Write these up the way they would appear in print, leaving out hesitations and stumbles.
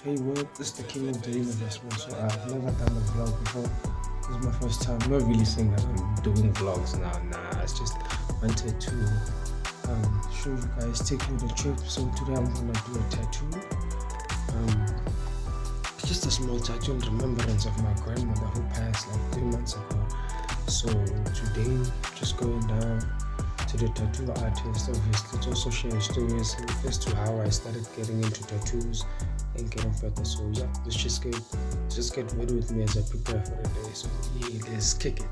Hey, what? This is the king of the universe, man. So I've never done a vlog before. This is my first time. I'm not really saying that I'm doing vlogs now. Nah, I just wanted to show you guys, take you on a trip. So today I'm gonna do a tattoo. It's just a small tattoo in remembrance of my grandmother who passed like 3 months ago. So today, just going down to the tattoo artist, obviously to also share stories as to how I started getting into tattoos and getting better. So yeah, let's just get ready with me as I prepare for the day. So yeah, let's kick it.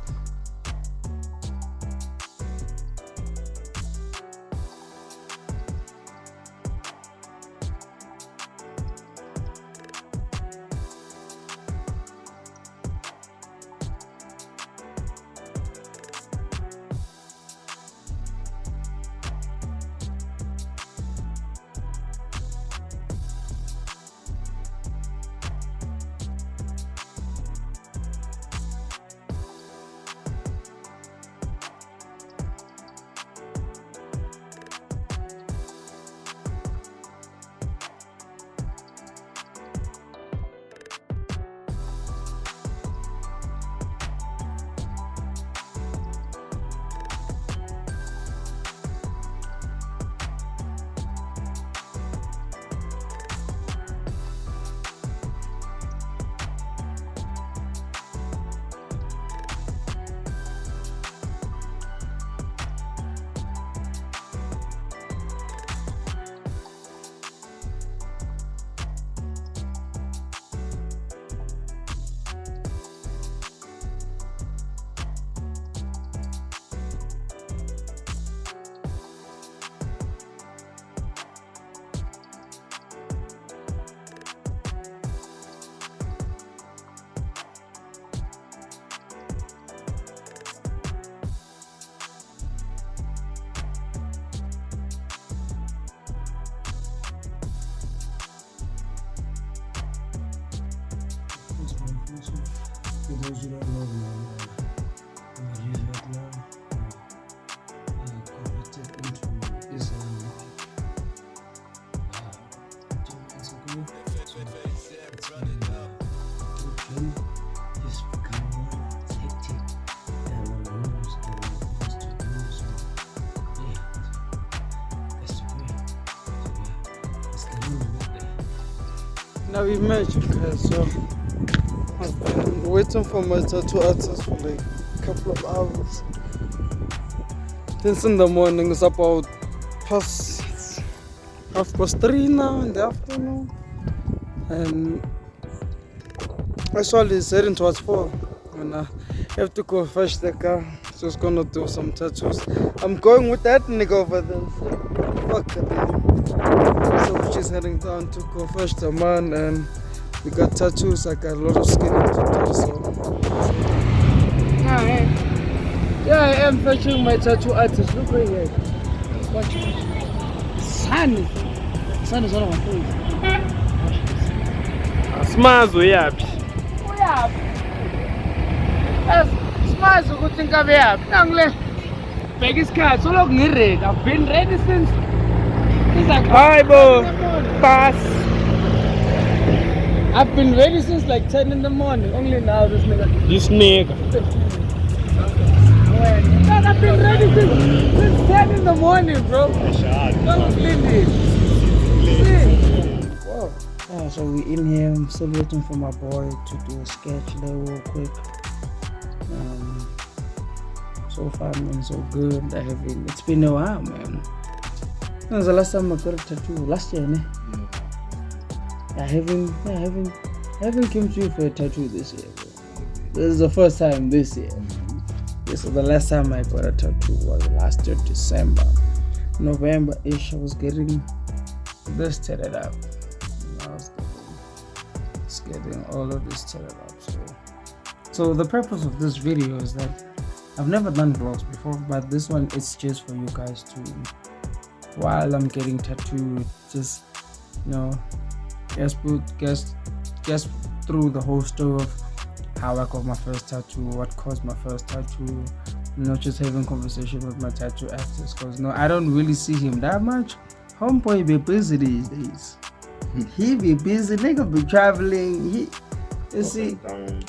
For those who don't know me, I'm a Vietnam, converted into Islam 2 months ago. So it's been good, just becoming one. It's hectic. There are a lot of rules and things to do. So yeah, best to pray. So yeah, let's get on with it. Now we met you guys, so I've been waiting for my tattoo artist for like a couple of hours. Since in the morning, it's about past 3:30 now in the afternoon. And actually it's heading towards 4. And I have to go fetch the car. Just gonna do some tattoos. I'm going with that nigga over there. Fuck it. So she's heading down to go fetch the man, and we got tattoos. I got a lot of skin to do, so yeah, I am fetching my tattoo artist. Look right here. Watch it. Sun is one of my favorites. Smazo yaphi? Uyaphi? Simazi ukuthi inkabe yaphi. Nangile bheka isikhathi solokhu ngi-ready. I've been ready since Hayi bo, pass. I've been ready since like 10 in the morning. Only now this nigga. This nigga. Man, I've been ready since 10 in the morning, bro. Don't clean it. Wow. Yeah, so we in here. I'm still waiting for my boy to do a sketch there real quick. So far, man, so good. It's been a while, man. That was the last time I got a tattoo. Last year, ne? I haven't came to you for a tattoo this year, bro. This is the first time this year. So the last time I got a tattoo was last year, December. November-ish, I was getting this tatted up. I was getting all of this tatted up. So the purpose of this video is that I've never done vlogs before, but this one is just for you guys to, while I'm getting tattooed, just, you know, guess through the whole story of how I got my first tattoo, what caused my first tattoo, you know, just having conversation with my tattoo artist, because I don't really see him that much. Homeboy be busy these days. he be busy, nigga be traveling. You see,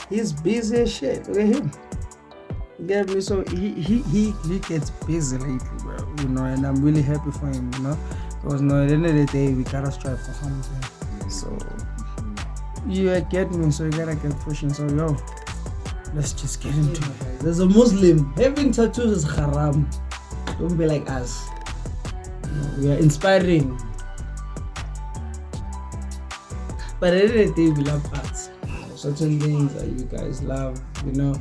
he's busy as shit. Look at him. You get me? So he gets busy lately, bro. You know, and I'm really happy for him. You know, because at the end of the day, we gotta strive for something. So you get me? So you gotta get pushing. So yo, let's just get into it. There's a Muslim having tattoos is haram. Don't be like us. We are inspiring. But at the end of the day, we love arts. Certain things that you guys love, you know.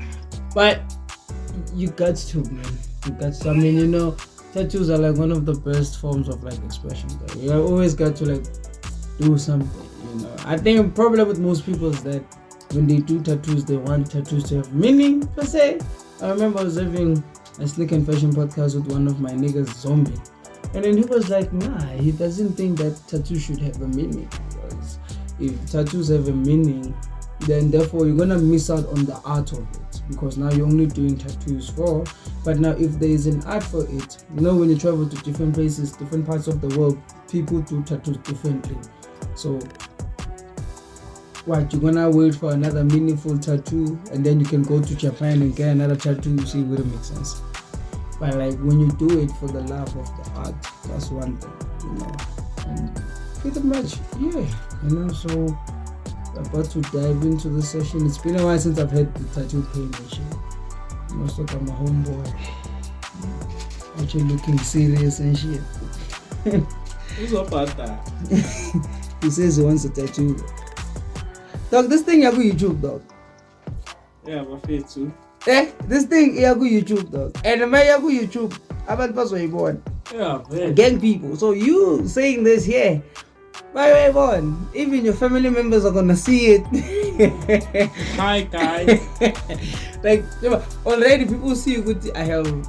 But you got to, man. You got to. I mean, you know, tattoos are like one of the best forms of like expression. But you always got to like do something, you know. I think the problem with most people is that when they do tattoos, they want tattoos to have meaning per se. I remember I was having a Sneak and Fashion podcast with one of my niggas, Zombie. And then he was like, nah, he doesn't think that tattoos should have a meaning. Because if tattoos have a meaning, then therefore you're gonna miss out on the art of it. Because now you're only doing tattoos for. But now if there is an art for it, you know, when you travel to different places, different parts of the world, people do tattoos differently. So what, you're gonna wait for another meaningful tattoo and then you can go to Japan and get another tattoo? You see, it wouldn't make sense. But like when you do it for the love of the art, that's one thing, you know. And pretty much, yeah, you know. So about to dive into the session. It's been a while since I've had the tattoo pain and shit. Most of them are homeboy, actually looking serious and shit. Who's up at that? He says he wants a tattoo. Dog, this thing you go YouTube, dog. Yeah, my face too. This thing you go YouTube, dog. And the man you go YouTube. About pass way born. Yeah, man. Gang people. So you saying this here? By way born. Even your family members are gonna see it. Hi guys. Like already people see you good. I have a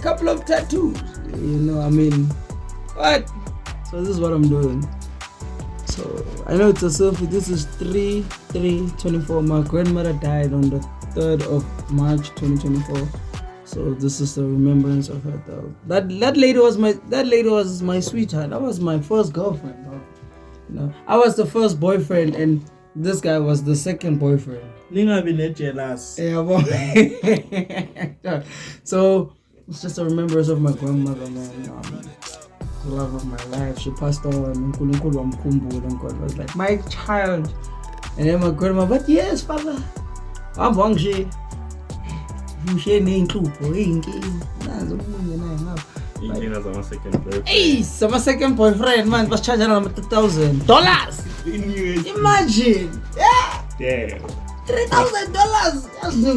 couple of tattoos. You know, I mean, what? So this is what I'm doing. So I know it's a selfie. This is 3/3/24. My grandmother died on the 3rd of March 2024. So this is the remembrance of her, though. That lady was my sweetheart. That was my first girlfriend, though. You know, I was the first boyfriend, and this guy was the second boyfriend. Ninga be jealous. Yeah, boy. So it's just a remembrance of my grandmother, man. The love of my life. She passed on, and God was like, my child. And then my grandma, but yes, father, I'm hungry. You share name too, Hey, my second boyfriend, man, was charging around $2,000. Imagine, yeah. Damn. $3,000. That's not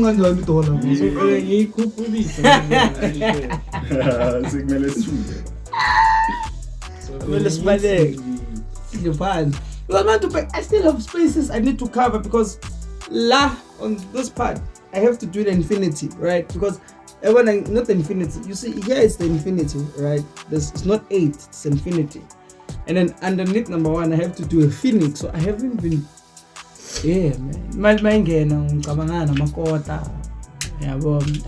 I still have spaces I need to cover because on this part I have to do the infinity, right? Because not the infinity. You see, here it's the infinity, right? It's not 8, it's infinity. And then underneath number 1, I have to do a phoenix. So I haven't been. Yeah, man. I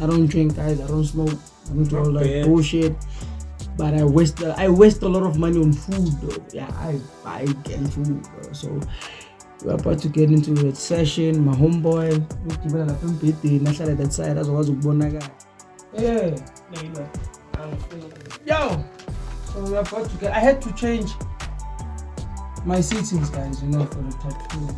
don't drink, guys. I don't smoke. I don't do all that bullshit. But I waste a lot of money on food, though. Yeah, I buy and food, bro. So we're about to get into a session. My homeboy, that side. That's what I was yeah. Yo. So we're about to get. I had to change my settings, guys. You know, for the tattoo.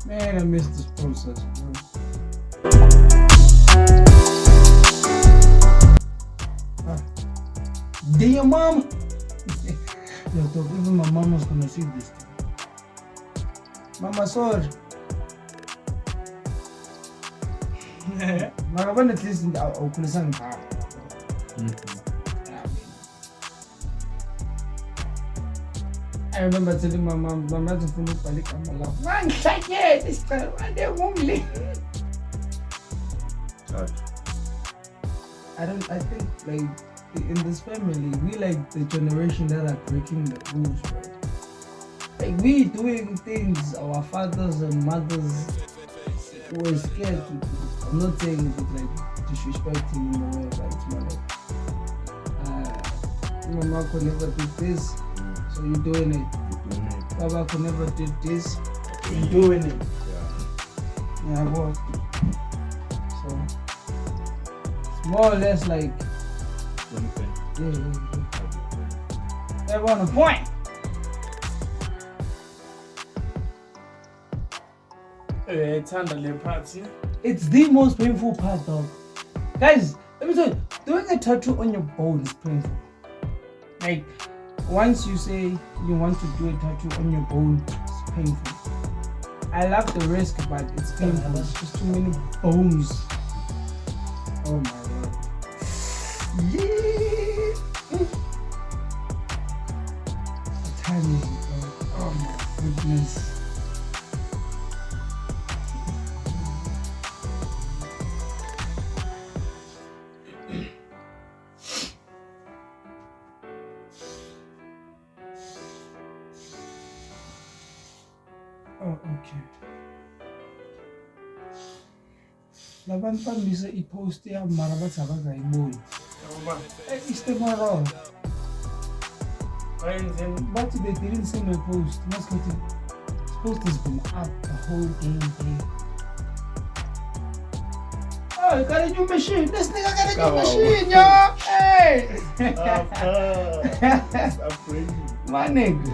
Man, I missed this process, bro. Dear mom. Yo, even my mom was gonna see this thing. Mama, sorry. Mama, at least I'll listen. I remember telling my mom to finish balik ang malaw. Man, sakit! This time, they won't leave. I think like in this family we like the generation that are breaking the rules, bro. Like we doing things our fathers and mothers were scared to do. I'm not saying it like disrespecting in a way, but it's more like Mama could never do this, so you're doing it. Baba could never do this, you're doing it. Yeah, well. So it's more or less like everyone on point. It's the most painful part, though. Guys, let me tell you, doing a tattoo on your bone is painful. Like, once you say you want to do a tattoo on your bone, it's painful. I love the risk, but it's painful. There's just too many bones. Oh my word. Yeah. The timing, oh my goodness. Oh, okay. Labantu bambise i-post yamara bathi abangayiboni. Istemaro. But they didn't see my post. This post has been up the whole damn day. Oh, you got a new machine. This nigga got a new machine, yo. Hey. Stop crazy. My nigga.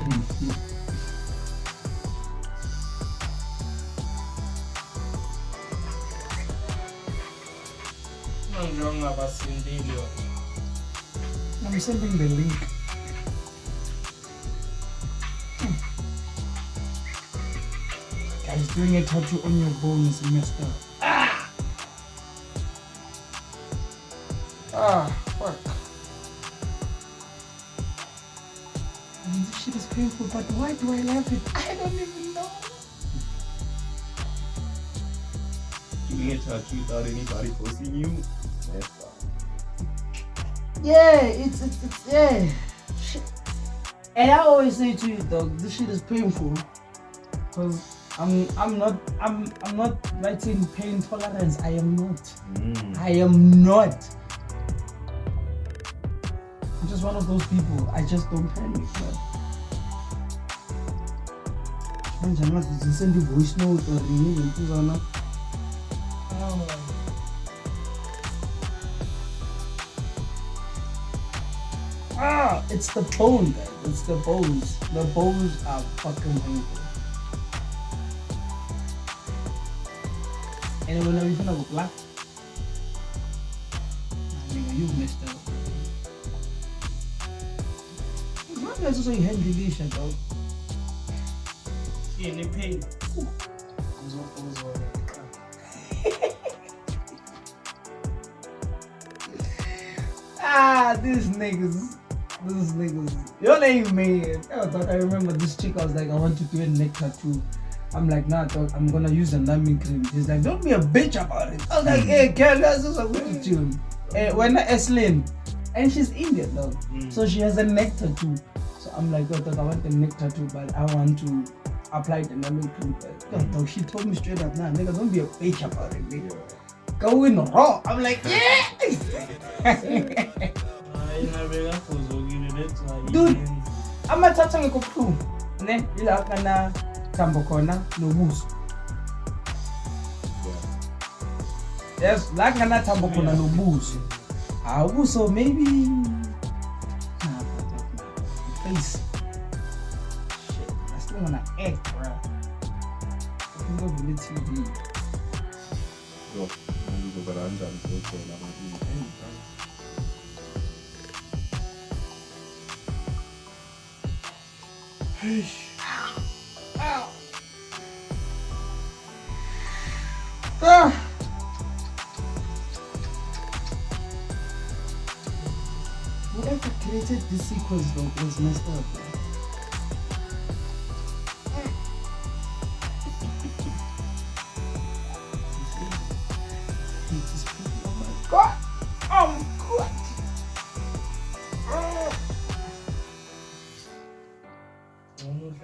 I'm sending the link. Guys, doing a tattoo on your bone is messed up. Fuck. I mean, this shit is painful, but why do I love it? I don't even know. Doing a tattoo without anybody forcing you? Messed up. Yeah, it's yeah. Shit. And I always say to you, dog, this shit is painful, cause I'm not writing pain tolerance. I am not. I am not. I'm just one of those people. I just don't panic. Man, I'm not sending voice note or ringing. It's the bone, guys. It's the bones. The bones are fucking painful. And when you gonna black, you messed up. Why do you also say hand deletion, dog? In the pain. These niggas. Your name, man. I remember this chick. I was like, I want to do a neck tattoo. I'm like, nah, dog, I'm gonna use a numbing cream. He's like, don't be a bitch about it. I was like, hey, girl, that's just a good tune. When Eslin, and she's Indian, dog. So she has a neck tattoo. So I'm like, oh, dog, I want the neck tattoo, but I want to apply the numbing cream. Dog, she told me straight up, nah, nigga, don't be a bitch about it, nigga. Go in raw. I'm like, yeah. Dude, amathatha ngekophume ne ila kana thambo khona nobuso. Yes, la kana thambo khona nobuso. Ubuso maybe face. Shit, I still wanna act, bro. I can go to the TV. Yo, I'm going to go and Whoever created this sequence though was messed up. Oh my god!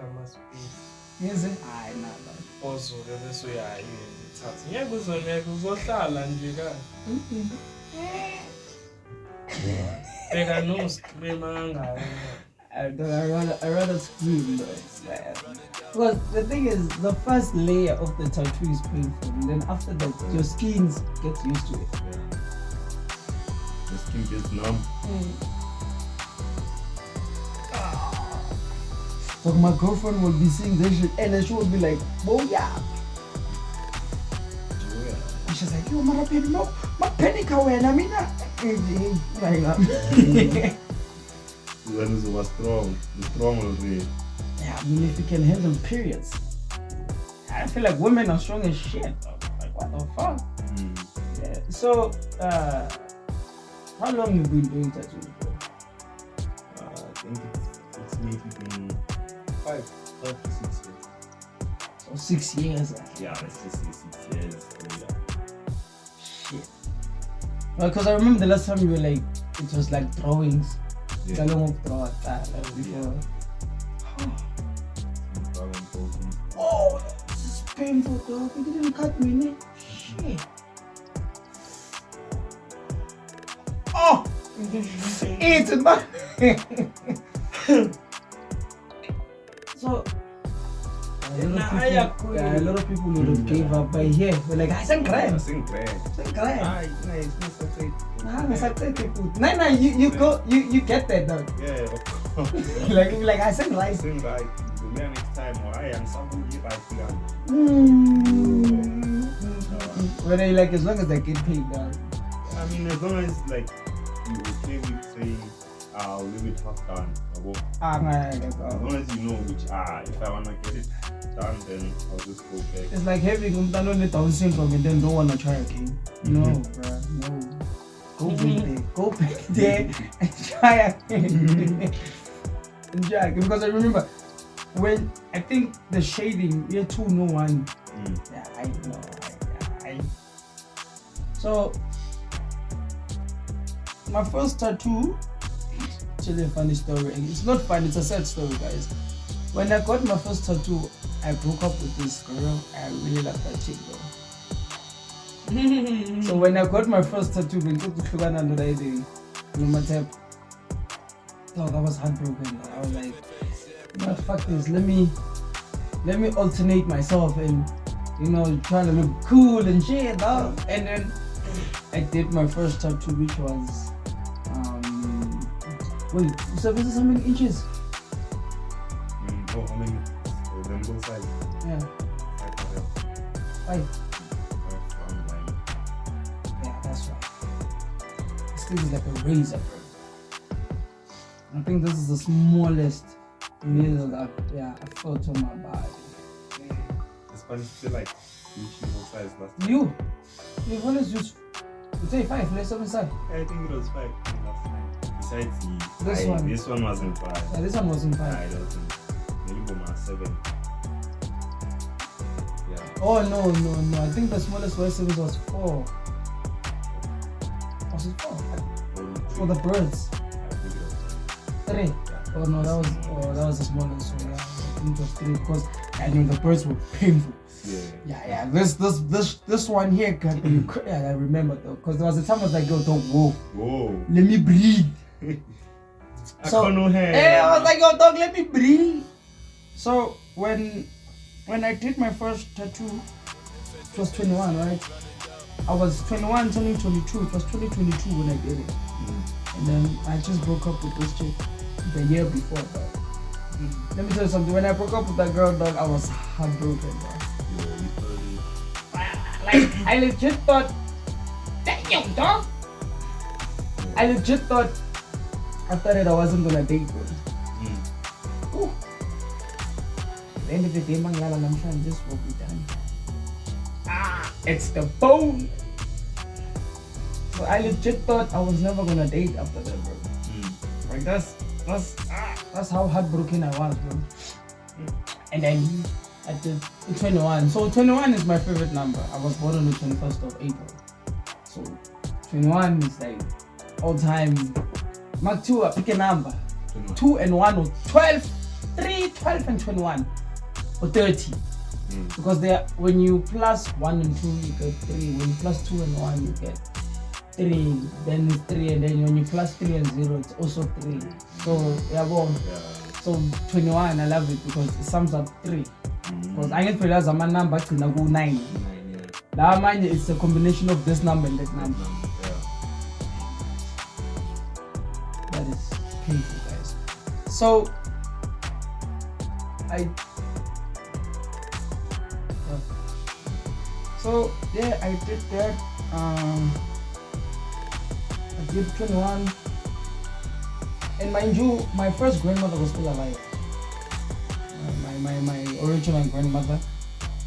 ama-space. Is it? Hayi nada. Ozuke bese uyayithatha. Ngeke uzongeke uzohlala nje ka. Bheka no-scream angayo. I rather scream though. Because the thing is, the first layer of the tattoo is painful, and then after that, your skin gets used to it. The skin gets numb. So my girlfriend will be seeing this shit, and then she will be like, "Oh yeah." And she's like, "Yo, my baby, no, my penny kawen, I mean, When is over strong? The strong will read. yeah, I mean, if you can handle periods, I feel like women are strong as shit. Like, what the fuck? Yeah. So, how long have you been doing tattoos, bro? I think it's maybe been 5 to 6 years. So 6 years. Yeah, let's just say 6 years. Yeah. Shit. Because I remember the last time you were like, it was like drawings. Yeah. Before. Yeah. Oh, this is painful, dog. You didn't cut me, man. Shit. Oh, it's man. So, a lot of people would have gave up by here. We're like, I sang cry. No, you get that, dog. Yeah, of course. like I sang right. Sing right. The man next time, I am somebody right. Whether you like, as long as I get paid, dog. I mean, as long as like you okay with saying, I'll leave it half done. As long as you know which, if I wanna get it done, then I'll just go back. It's like having Down syndrome and then don't wanna try again. No, bruh, no. Go back there and try again. Because I remember when I think the shading year 2, no one. Yeah, I know. So my first tattoo. Actually, a funny story. It's not funny. It's a sad story, guys. When I got my first tattoo, I broke up with this girl. I really loved that chick, though. So when I got my first tattoo, I was heartbroken. I was like, "What fuck this? Let me alternate myself and trying to look cool and shit, dog." And then I did my first tattoo, which was wait, so this is how many inches? How many? Then both sides. Yeah. 5. Yeah, that's right. This thing is like a razor, bro. I think this is the smallest needle I felt on my body. It's funny to feel like reaching both sides last time. You've always used, you say 5, let's 7 side. I think it was 5 last time. Besides This one wasn't 5. Yeah, this one wasn't 5. It wasn't. Maybe about 7. Yeah. Oh no. I think the smallest Y7 was 4. Was it 4? For the birds. I think it was 3. Yeah. Oh no, that was the smallest. So yeah, I think it was 3 because I knew the birds were painful. Yeah. This one here can be. Yeah, I remember though, because there was a time I was like, "Yo, dog, whoa, let me breathe." So I was like, "Yo, dog, let me breathe." So when I did my first tattoo, it was 21, right? I was 21, turning 22. It was 2022 when I did it, and then I just broke up with this chick the year before. But let me tell you something. When I broke up with that girl, dog, I was heartbroken, bro. Like, I legit thought, damn, dog. I legit thought after that I wasn't gonna date her. At the end of the day, Mangala Lamshan, this will be done. It's the bone. So I legit thought I was never gonna date after that, bro. Like that's how heartbroken I was, bro. And then I did 21. So 21 is my favorite number. I was born on the 21st of April. So 21 is like all time. Mark 2, pick a number. 2 and 1 or 12. 3, 12, and 21, or 30. Because when you plus 1 and 2, you get 3. When you plus 2 and 1, you get 3. Then it's 3, and then when you plus 3 and 0, it's also 3. So so 21, I love it because it sums up 3. Because I get realize I'm a number to go 9. That mind is a combination of this number and that number. That is painful, guys. So I did that. I did 21, and mind you, my first grandmother was still alive. My original grandmother,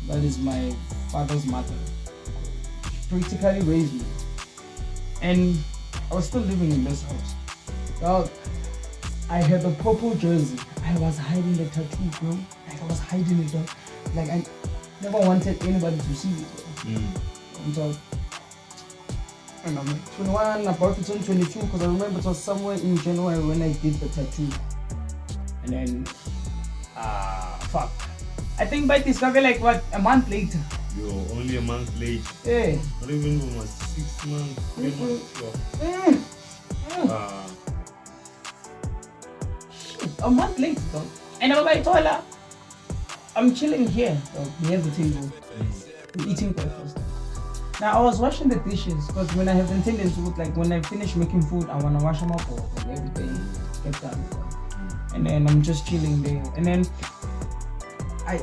that is my father's mother, she practically raised me, and I was still living in this house. Now, I had a purple jersey. I was hiding the tattoo, bro. Like I was hiding it, bro. Like I never wanted anybody to see it, bro. And I'm like 21, about to turn 22, because I remember it was somewhere in January when I did the tattoo. And then, fuck. I think by this cover, like what, a month later. Yo, only a month late. Yeah. Not even almost 6 months, 3 months. Shit, a month later, though. And I told her, I'm chilling here, near the table, eating breakfast. Now I was washing the dishes because when I have the tendency to, like, when I finish making food, I wanna wash them up or like, everything get done. And then I'm just chilling there. And then I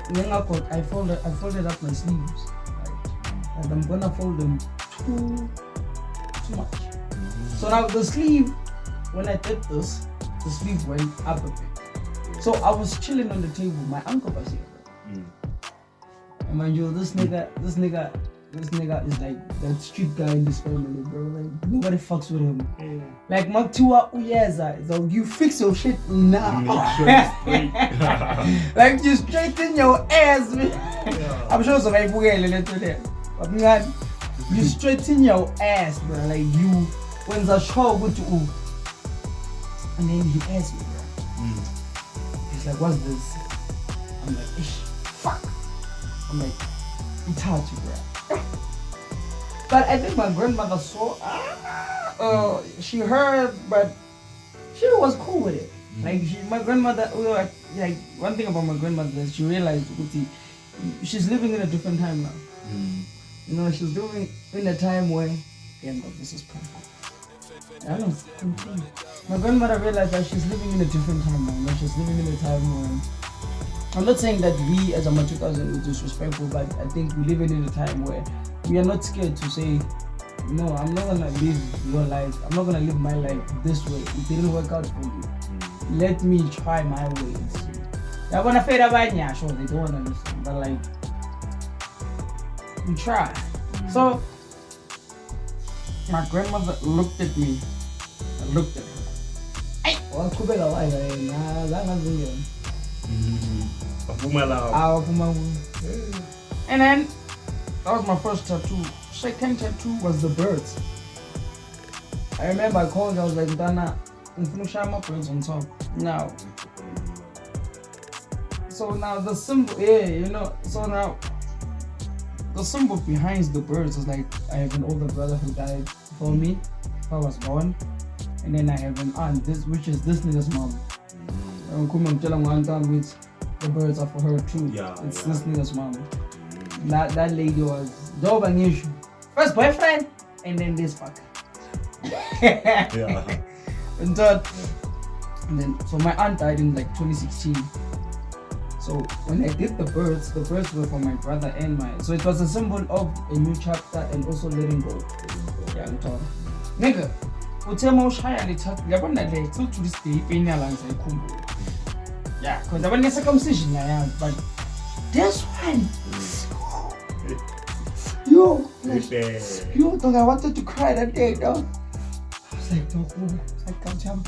folded up my sleeves. Right? And I'm gonna fold them too much. So now the sleeve, when I did this, the sleeve went up a bit. So I was chilling on the table. My uncle was here. And mind you, this nigga is like that street guy in this family, bro. Like nobody fucks with him. Like Maktua Uyeza, so you fix your shit now. Make sure it's straight. Like you straighten your ass, man. I'm sure some people get a little there. But man, you straighten your ass, bro. Like you when the show go to and then he asked me, bro. He's like, what's this? I'm like, ish, fuck. I'm like, it's hard to, bro. But I think my grandmother saw, she heard, but she was cool with it. Like my grandmother, like one thing about my grandmother is she realized she's living in a different time now. You know, she's living in a time where, this is perfect. I don't know. My grandmother realized that she's living in a different time now. She's living in a time where, I'm not saying that we as a Matukas are disrespectful, but I think we live in a time where we are not scared to say, no, I'm not gonna live your life. I'm not gonna live my life this way. It didn't work out for you. Let me try my ways. They're gonna fade about yeah, sure, they don't wanna listen, but like, we try. So, my grandmother looked at me. I looked at her. Hey, and then that was my first tattoo. Second tattoo was the birds. I remember I called, I was like, Dana, my birds on top. Now, so now the symbol, so now the symbol behind the birds is like, I have an older brother who died before me, I was born, and then I have an aunt, which is this nigga's mom. The birds are for her too. It's this nigga's mom. That lady was job and issue. First boyfriend, and then this fuck. And then so my aunt died in like 2016. So when I did the birds were for my brother and so it was a symbol of a new chapter and also letting go. Yeah, I'm talking. Nigga, utema ushaya lithathu yabona le till to this day pain yalanza ikhumbula. Yeah, because I went to circumcision, but this one, dog, I wanted to cry that day, dog. I was like, dog, I can't jump,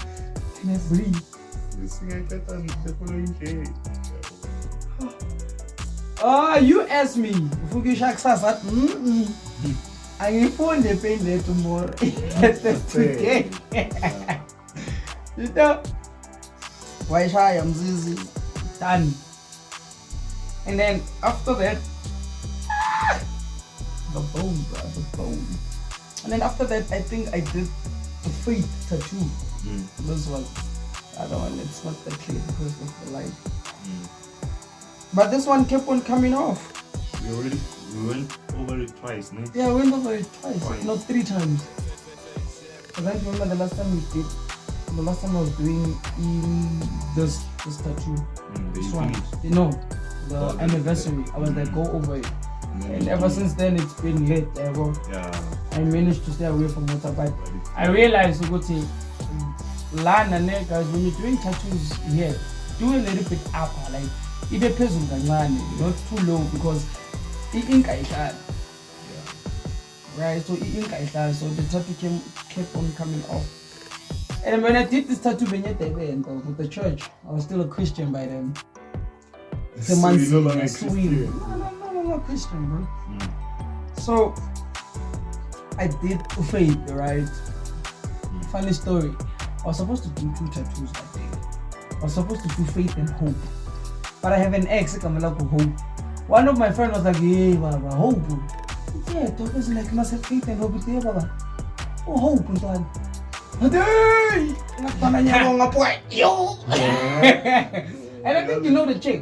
can I breathe? You asked me, I phone the pain there tomorrow. Today. You know? Why shy? I'm Zizi. done. And then after that, the bone, bro, the bone. And then after that, I think I did the faith tattoo. This was the other one. It's not that clear because of the light. But this one kept on coming off. We went over it twice, no? Yeah, we went over it twice, not 3 times. Because I remember the last time we did, the last time I was doing this tattoo. This one. No, the anniversary. I was like, go over it. And ever since then, it's been lit. I managed to stay away from water, but I realized, guys, when you're doing tattoos here, do a little bit upper, like, it depends on the man, not too low, because the ink I had. Right, so the ink I had, so the tattoo kept on coming off. And when I did this tattoo with the church, I was still a Christian by then. So you know Christian? No, Christian, bro. So I did faith, right? Funny story. I was supposed to do 2 tattoos that day. I was supposed to do faith and hope. But I have an ex, I'm like hope. One of my friends was like, yeah, Baba, hope. Yeah, talk is like must have faith and hope. Yeah, Baba. Oh, hope, man. And I think you know the chick.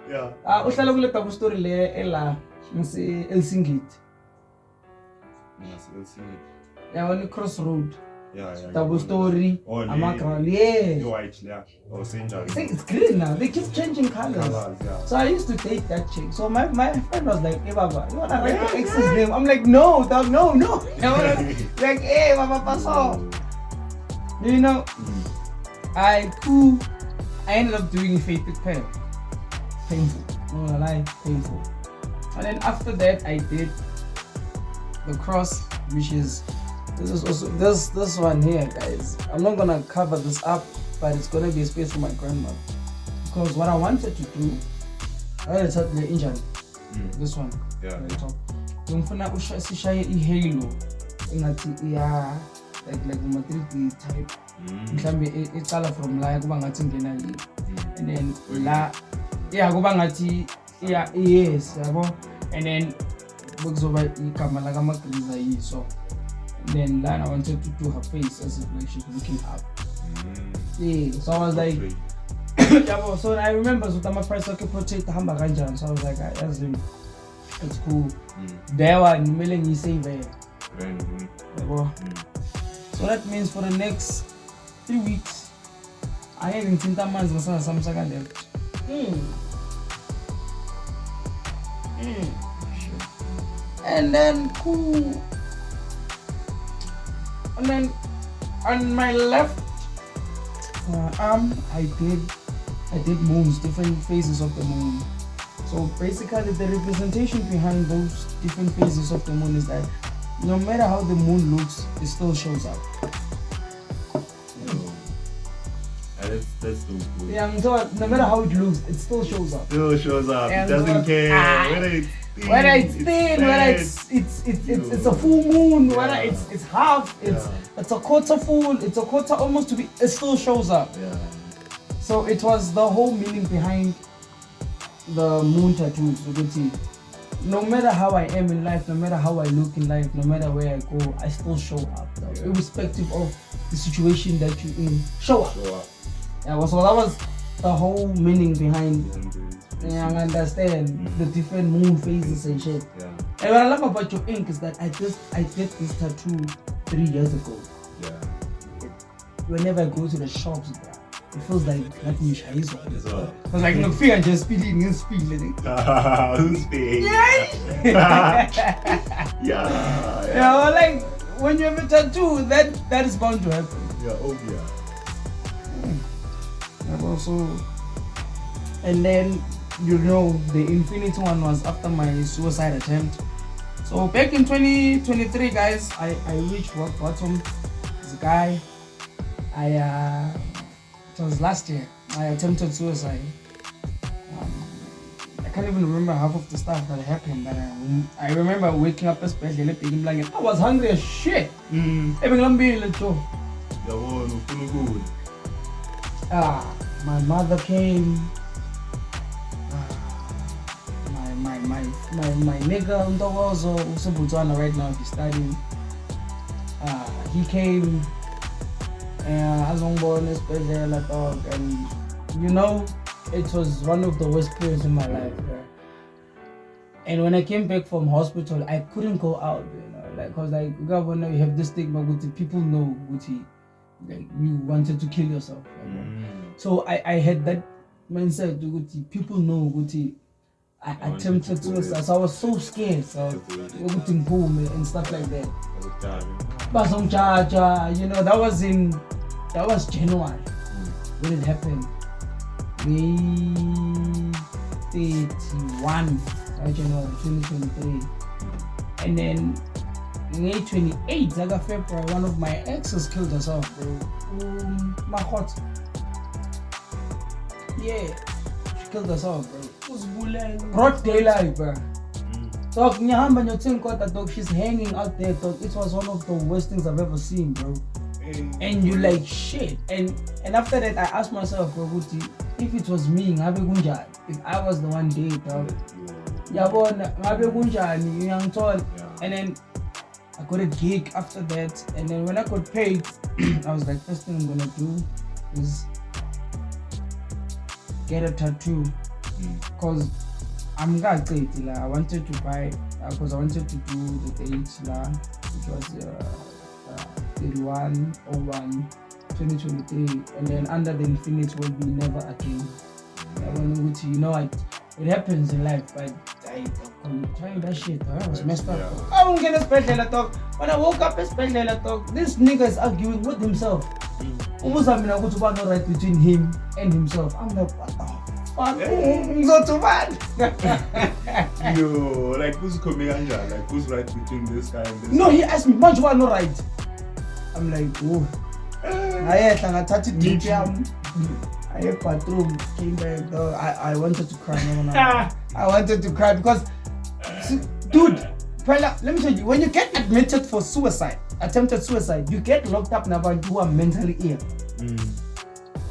Yeah. Uhlala kule double story le ela ngisi Elsingit. Yes, Elsingit. Yeah, on the crossroad. Yeah. Double story. Amakral. Yeah. You white, yeah. Or Saint John. It's green now. They keep changing colors. Yeah. So I used to date that chick. So my friend was like, hey Baba, you wanna write your ex's name? I'm like, no, dog, no. Like, hey Baba, pass on. You know, I ended up doing faith with pen. Painful. No lie, painful. And then after that, I did the cross, which is this is also this one here, guys. I'm not gonna cover this up, but it's gonna be a space for my grandma, because what I wanted to do, I had to the engine. This one. Yeah. Ngifuna usishaye ihalo engathi yeah, like uma 3D type. Mhlambe icala from la kuba ngathi ngena le. And then la yeah kuba ngathi yeah yes yabo, and then kuzoba igama la kaMagriza yiso. And then Lana wanted to do her face as if like she's looking up. Yeah, so I was like yabo, so I remember so my price okay protect hamba kanjani, so I was like as in it's cool. There one nimele ngiyisave yabo. So that means for the next 3 weeks I ain't ngithinta amanzi ngasana sami saka left. And then cool. And then on my left arm I did moons, different phases of the moon. So basically the representation behind those different phases of the moon is that no matter how the moon looks, it still shows up. That's the good. Yeah, no matter how it looks, it still shows up. Still shows up. It doesn't care whether it's thin, whether it's a full moon, whether it's half, it's a quarter full, it's a quarter almost to be, it still shows up. Yeah. So it was the whole meaning behind the moon tattoos. You can see, no matter how I am in life, no matter how I look in life, no matter where I go, I still show up, irrespective of the situation that you're in. Show up. Yeah, so that was the whole meaning behind it. I understand the different moon phases and shit. Yeah. And what I love about your ink is that I did this tattoo 3 years ago. Yeah. Whenever I go to the shops, it feels like nothing you shy is. So, I was like, look, I'm just speeding and speeding. who's big? Yeah, like when you have a tattoo, that is bound to happen. Yeah, oh yeah. And also, and then you know the infinity one was after my suicide attempt. So back in 2023, guys, I reached rock bottom. This guy, it was last year. I attempted suicide. I can't even remember half of the stuff that happened, but I remember waking up especially being like, I was hungry as shit. My mother came. my nigga Ntokozo Botswana right now, he's studying. He came as born especially dog, and you know it was one of the worst periods in my life, bro. And when I came back from hospital, I couldn't go out, you know, like, cause like you have this stigma, people know like you wanted to kill yourself. So I had that mindset, people know I attempted suicide, so I was so scared, so and stuff like that. But you know, that was January when it happened. May 31, January 2023, and then May 28, February, one of my exes killed herself, bro. Mahot. Yeah, she killed herself, bro. Broad daylight, bro. Dog, dog, she's hanging out there, dog. It was one of the worst things I've ever seen, bro. And you like shit. And after that, I asked myself, bro, if it was me, if I was the one dead, dog. And then I got a gig after that. And then when I got paid, I was like, first thing I'm gonna do is get a tattoo. Because I wanted to buy, because I wanted to do the date, which was 31/01/2023, and then under the infinite will be never again. You know, it happens in life, but I'm trying that shit. I was messed up. I won't get a special talk. When I woke up, a special talk. This nigga is arguing with himself. Almost I mean, I go to one right between him and himself. I'm like, what the fuck? Not too bad. Yo, like who's coming under? Like who's right between this guy and this? No, he asked me, much one no right. I'm like, oh. I touched it. I had bathroom, came back. I wanted to cry. No. I wanted to cry because, dude, let me tell you, when you get admitted for attempted suicide, you get locked up now and you are mentally ill.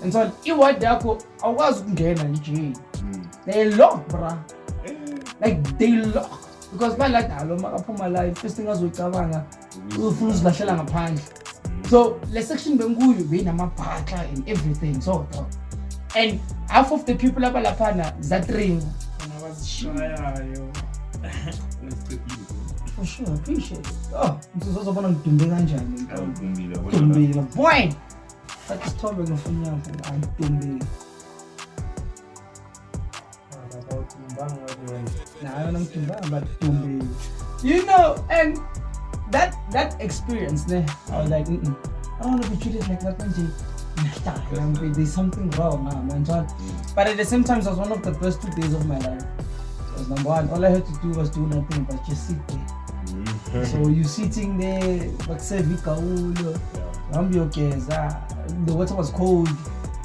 And so, I was getting jail. They lock, bruh. Like, they lock. Because my life, my life, first thing I was with Kavanga, so, the section Bengu, being a mapaka and everything. So, and half of the people up Lapana, that ring. And I was shy, yo. For sure, I appreciate it. Oh, this is also one of the boy. I just told me from young, I'm Tumbi. Nah, I don't know Tumbang, but Tumbi. You know, and that experience, I was like, I don't want to be treated like that, man. There's something wrong, man. But at the same time, it was one of the best 2 days of my life. Because number one, all I had to do was do nothing but just sit there. So you sitting there, but say the water was cold,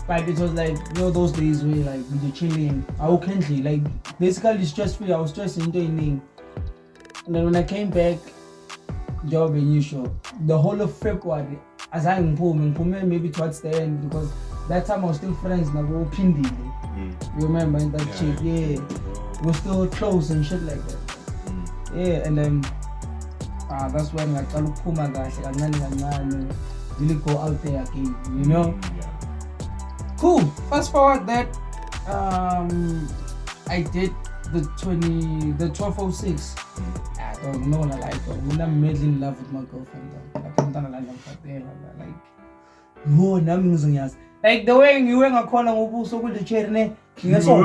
but it was like, you know, those days where like you're chilling. I can't like basically stress free. I was stressing doing. And then when I came back, job and usual. The whole of February, as I maybe towards the end, because that time I was still friends now, we were Pindi. You remember that shit? Yeah. We were still close and shit like that. Yeah, and then that's when like I really go out there again, you know? Cool. Fast forward that I did the 1206. I don't know, like when I'm madly in love with my girlfriend, like the way you went a corner of so good the chair, you so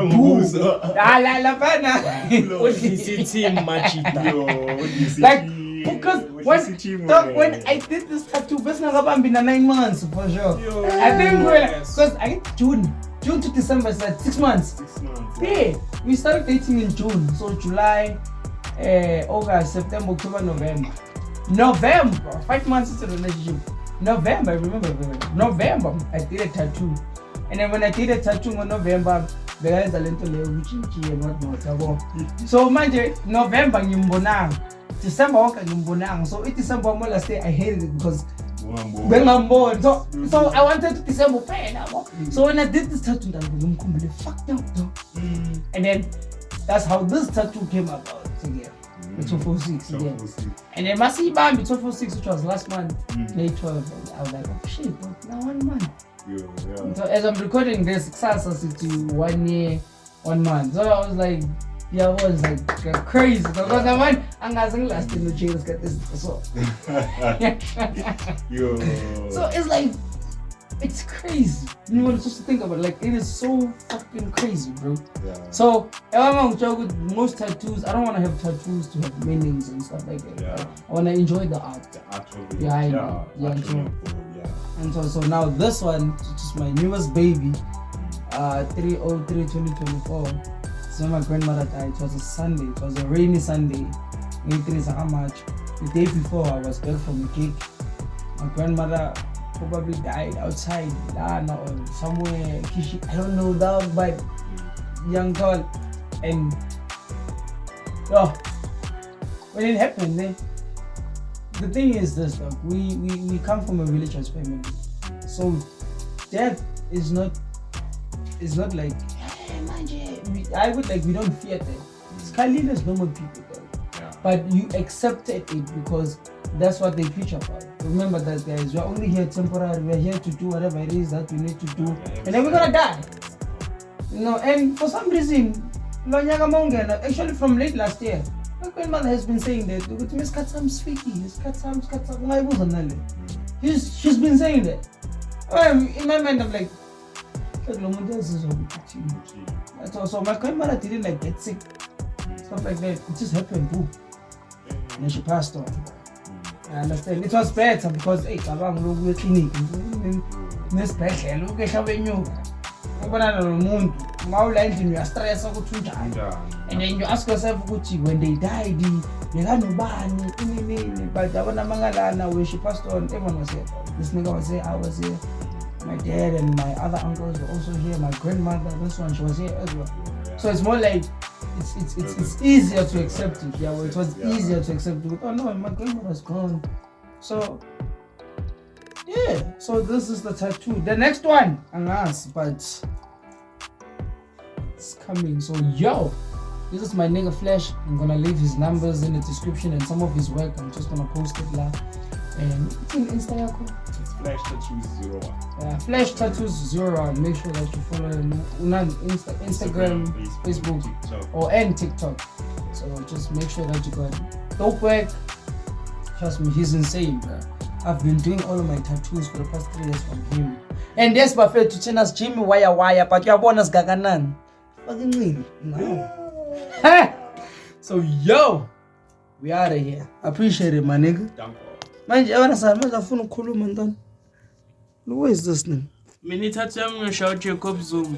like because when I did this tattoo, it's not about been 9 months for sure. I think because I June to December is like 6 months. 6 months. Yeah, we started dating in June, so July, August, September, October, November, 5 months into the relationship. November, I remember. November, I did a tattoo, and then when I did a tattoo in November, the guys are little and whatnot. So mind you, November Nimbonang, December Nimbonang. So it December more last day I hated it because when I'm born. So I wanted to December pay. So when I did this tattoo, I was fucked up though. And then that's how this tattoo came about again. The 246 again. And then Masi Bambi 246, which was last month, May 12. I was like, oh shit, now 1 month. Yeah. So as I'm recording this, Sasa City 1 year, 1 month. So I was like, yeah, I was like crazy. So because I went, I'm going to last in the jails get this. So. So it's like, it's crazy. You know, just to think about it, like it is so fucking crazy, bro. Yeah. So if I'm on joke with most tattoos, I don't want to have tattoos to have meanings and stuff like that. Yeah. I want to enjoy the art. The art of it. Yeah. And so now this one, which is my newest baby, 3/03/2024. So my grandmother died. It was a Sunday. It was a rainy Sunday. The day before, I was back from a gig. My grandmother probably died outside Lana or somewhere. I don't know that, but young girl. And when it happened, the thing is this: dog, we come from a religious family, so death is not like we don't fear death. It's Khalil as normal people, though. Yeah. But you accepted it because that's what they preach about. Remember that, guys. We're only here temporary. We're here to do whatever it is that we need to do, and then we're gonna die. You know. And for some reason, actually from late last year, my grandmother has been saying that. She's been saying that. In my mind, I'm like, so my grandmother didn't like get sick, stuff like that. It just happened, boom. And then she passed on. I understand. It was better because clinic. And then you ask yourself, when they died, but when she passed on, everyone was here. This nigga was here, I was here. My dad and my other uncles were also here. My grandmother, this one, she was here as well. So it's more like it's easier to accept it. Yeah, well, it was easier to accept it. Oh no, my grandmother's gone. So yeah, so this is the tattoo. The next one, but it's coming. So this is my nigga Flash. I'm gonna leave his numbers in the description and some of his work. I'm just gonna post it now. And it's in Instagram. It's Flash Tattoos 01. Yeah, Flash Tattoos 01. Make sure that you follow him on Instagram, Facebook, and TikTok. So just make sure that you got dope work. Trust me, he's insane, bro. I've been doing all of my tattoos for the past 3 years from him. And yes, my friend, to channel Jimmy wire, but your bonus gaganan. Fucking really. No. So we out of here. Appreciate it, my nigga. Manje afuna ukukhuluma ntana. Who is this name? Mina ithathu yami ngishaya Jacob Zulu.